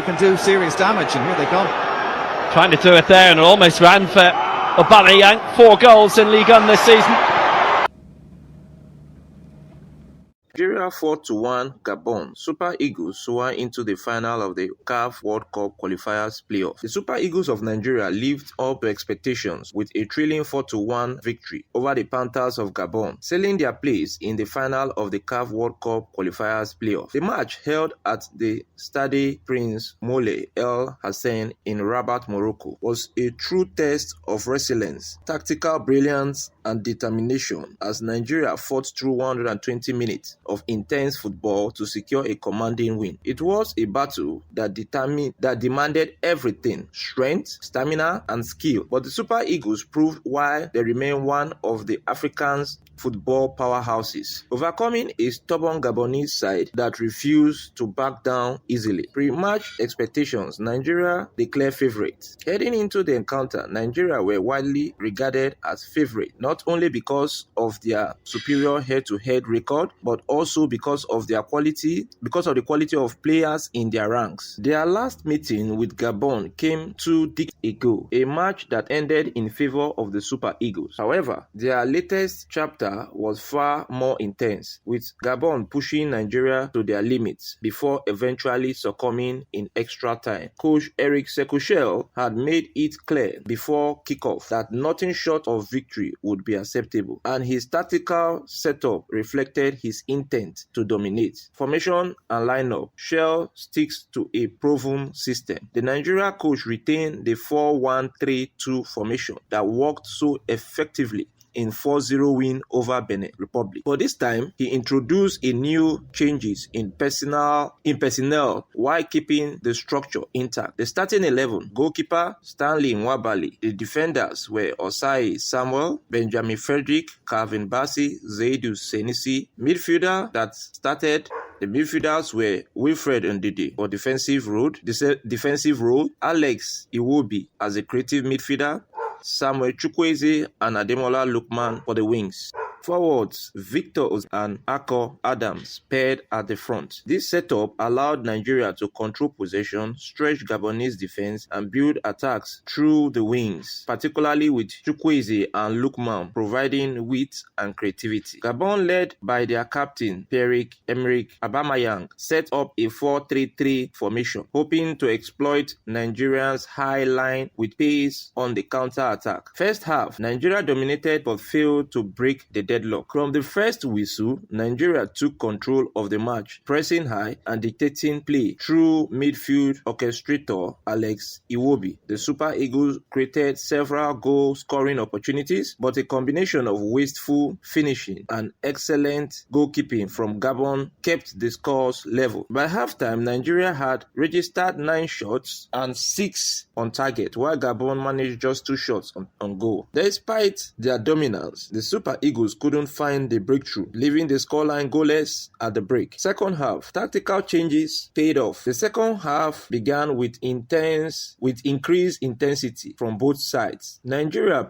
can do serious damage, and here they come. Trying to do it there, and it almost ran for Aubameyang. 4 goals in Ligue 1 this season. Nigeria 4-1 Gabon. Super Eagles soar into the final of the CAF World Cup Qualifiers playoff. The Super Eagles of Nigeria lived up to expectations with a thrilling 4-1 victory over the Panthers of Gabon, sealing their place in the final of the CAF World Cup Qualifiers playoff. The match, held at the Stade Prince Moulay El Hassan in Rabat, Morocco, was a true test of resilience, tactical brilliance, and determination as Nigeria fought through 120 minutes of intense football to secure a commanding win. It was a battle that demanded everything: strength, stamina, and skill. But the Super Eagles proved why they remain one of the African's football powerhouses, overcoming a stubborn Gabonese side that refused to back down easily. Pre-match expectations: Nigeria declared favourites. Heading into the encounter, Nigeria were widely regarded as favourites, not only because of their superior head-to-head record, but also because of the quality of players in their ranks. Their last meeting with Gabon came 2 decades ago, a match that ended in favour of the Super Eagles. However, their latest chapter was far more intense, with Gabon pushing Nigeria to their limits before eventually succumbing in extra time. Coach Eric Chelle had made it clear before kickoff that nothing short of victory would be acceptable, and his tactical setup reflected his intent to dominate. Formation and lineup: Chelle sticks to a proven system. The Nigeria coach retained the 4-1-3-2 formation that worked so effectively in 4-0 win over Benin Republic. But this time, he introduced a new changes in personnel while keeping the structure intact. The starting 11: goalkeeper Stanley Nwabali. The defenders were Osai Samuel, Benjamin Frederick, Calvin Bassey, Zaidu Senisi. The midfielders were Wilfred Ndidi for defensive role, Alex Iwobi as a creative midfielder, Samuel Chukwueze and Ademola Lookman for the wings. Forwards: Victor and Akor Adams paired at the front. This setup allowed Nigeria to control possession, stretch Gabonese defense, and build attacks through the wings, particularly with Chukwueze and Lookman providing width and creativity. Gabon, led by their captain Pierre-Emerick Aubameyang, set up a 4-3-3 formation, hoping to exploit Nigeria's high line with pace on the counter-attack. First half, Nigeria dominated but failed to break the deadlock. From the first whistle, Nigeria took control of the match, pressing high and dictating play through midfield orchestrator Alex Iwobi. The Super Eagles created several goal-scoring opportunities, but a combination of wasteful finishing and excellent goalkeeping from Gabon kept the scores level. By halftime, Nigeria had registered 9 shots and 6 on target, while Gabon managed just 2 shots on goal. Despite their dominance, the Super Eagles couldn't find the breakthrough, leaving the scoreline goalless at the break. Second half, tactical changes paid off. The second half began with increased intensity from both sides. Nigeria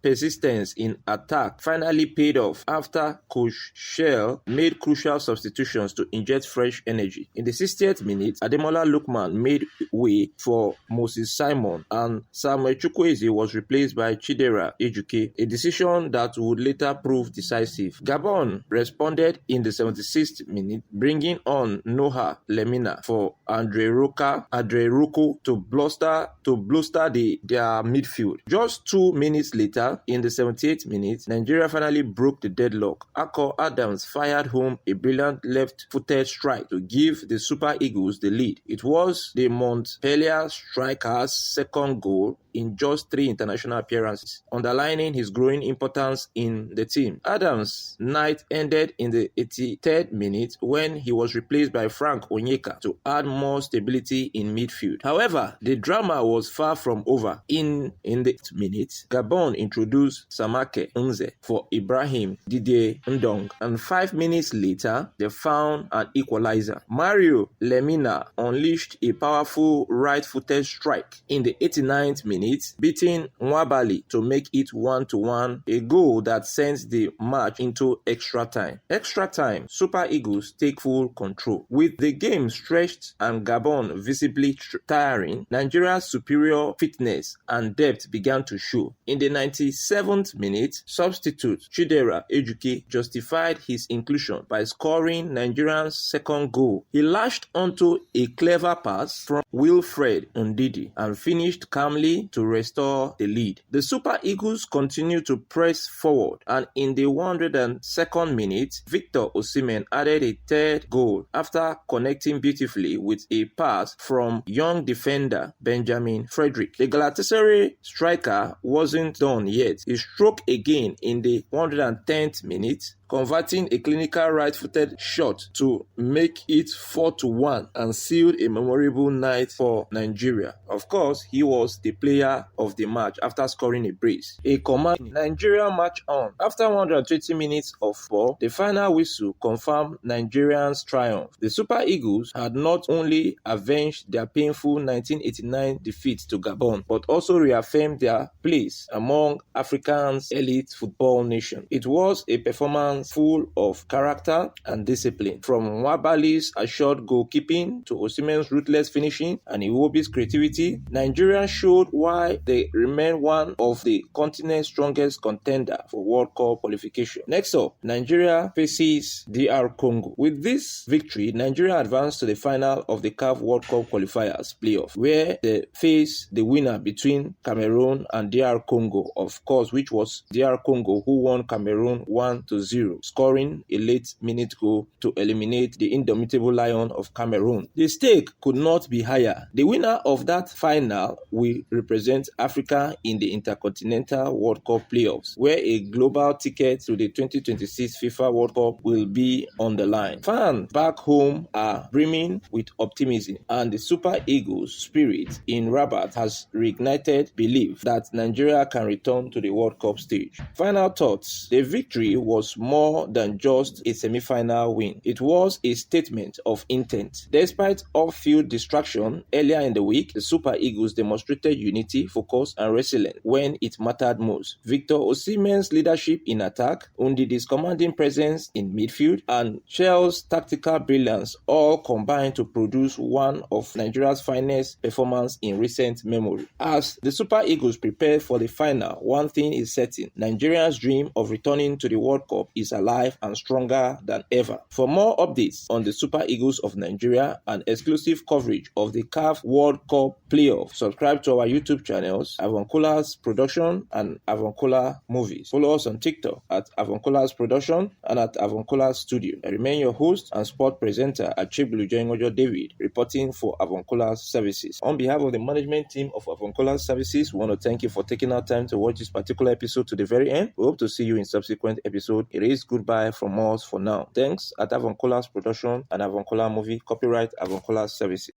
persistence in attack finally paid off after Coach Chelle made crucial substitutions to inject fresh energy. In the 60th minute, Ademola Lookman made way for Moses Simon, and Samuel Chukwueze was replaced by Chidera Ejuke, a decision that would later prove decisive. Gabon responded in the 76th minute, bringing on Noah Lemina for Andre Roko to bluster their midfield. Just 2 minutes later, in the 78th minute, Nigeria finally broke the deadlock. Akor Adams fired home a brilliant left-footed strike to give the Super Eagles the lead. It was the Montpellier striker's second goal in just 3 international appearances, underlining his growing importance in the team. Adams' night ended in the 83rd minute when he was replaced by Frank Onyeka to add more stability in midfield. However, the drama was far from over. In the 8th minute, Gabon introduced Samake Nze for Ibrahim Didier Ndong, and 5 minutes later, they found an equalizer. Mario Lemina unleashed a powerful right-footed strike in the 89th minute minute, beating Nwabali to make it 1-1, a goal that sends the match into extra time. Extra time, Super Eagles take full control. With the game stretched and Gabon visibly tiring, Nigeria's superior fitness and depth began to show. In the 97th minute, substitute Chidera Ejuke justified his inclusion by scoring Nigeria's second goal. He lashed onto a clever pass from Wilfred Ndidi and finished calmly to restore the lead. The Super Eagles continued to press forward, and in the 102nd minute, Victor Osimhen added a third goal after connecting beautifully with a pass from young defender Benjamin Frederick. The Galatasaray striker wasn't done yet. He struck again in the 110th minute, converting a clinical right-footed shot to make it 4-1 and sealed a memorable night for Nigeria. Of course, he was the player of the match after scoring a brace. A command Nigeria march on. After 120 minutes of ball, the final whistle confirmed Nigerians' triumph. The Super Eagles had not only avenged their painful 1989 defeat to Gabon, but also reaffirmed their place among Africa's elite football nation. It was a performance full of character and discipline. From Nwabali's assured goalkeeping to Osimhen's ruthless finishing and Iwobi's creativity, Nigeria showed why they remain one of the continent's strongest contender for World Cup qualification. Next up, Nigeria faces DR Congo. With this victory, Nigeria advanced to the final of the CAF World Cup Qualifiers playoff, where they face the winner between Cameroon and DR Congo, of course, which was DR Congo who won Cameroon 1-0. Scoring a late-minute goal to eliminate the indomitable Lion of Cameroon. The stake could not be higher. The winner of that final will represent Africa in the Intercontinental World Cup playoffs, where a global ticket to the 2026 FIFA World Cup will be on the line. Fans back home are brimming with optimism, and the Super Eagles' spirit in Rabat has reignited belief that Nigeria can return to the World Cup stage. Final thoughts. The victory was more than just a semi-final win. It was a statement of intent. Despite off-field distraction earlier in the week, the Super Eagles demonstrated unity, focus, and resilience when it mattered most. Victor Osimhen's leadership in attack, Ndidi's commanding presence in midfield, and Chelle's tactical brilliance all combined to produce one of Nigeria's finest performances in recent memory. As the Super Eagles prepare for the final, one thing is certain: Nigeria's dream of returning to the World Cup is alive and stronger than ever. For more updates on the Super Eagles of Nigeria and exclusive coverage of the CAF World Cup playoff, subscribe to our YouTube channels, Avuncular's Production and Avuncular Movies. Follow us on TikTok at Avuncular's Production and at Avuncular Studio. I remain your host and sport presenter at Chiblujengojo David, reporting for Avuncular Services. On behalf of the management team of Avuncular Services, we want to thank you for taking our time to watch this particular episode to the very end. We hope to see you in subsequent episodes. It is goodbye from us for now. Thanks at Avuncular's Production and Avuncular Movie. Copyright Avuncular Services.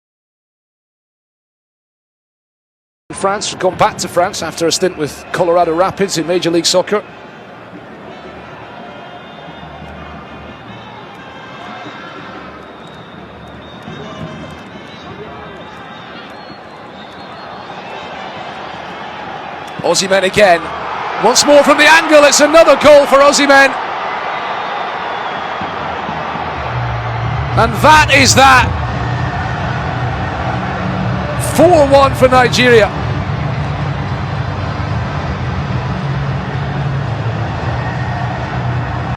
France, gone back to France after a stint with Colorado Rapids in Major League Soccer. Osimhen again. Once more from the angle, it's another goal for Osimhen. And that is that. 4-1 for Nigeria.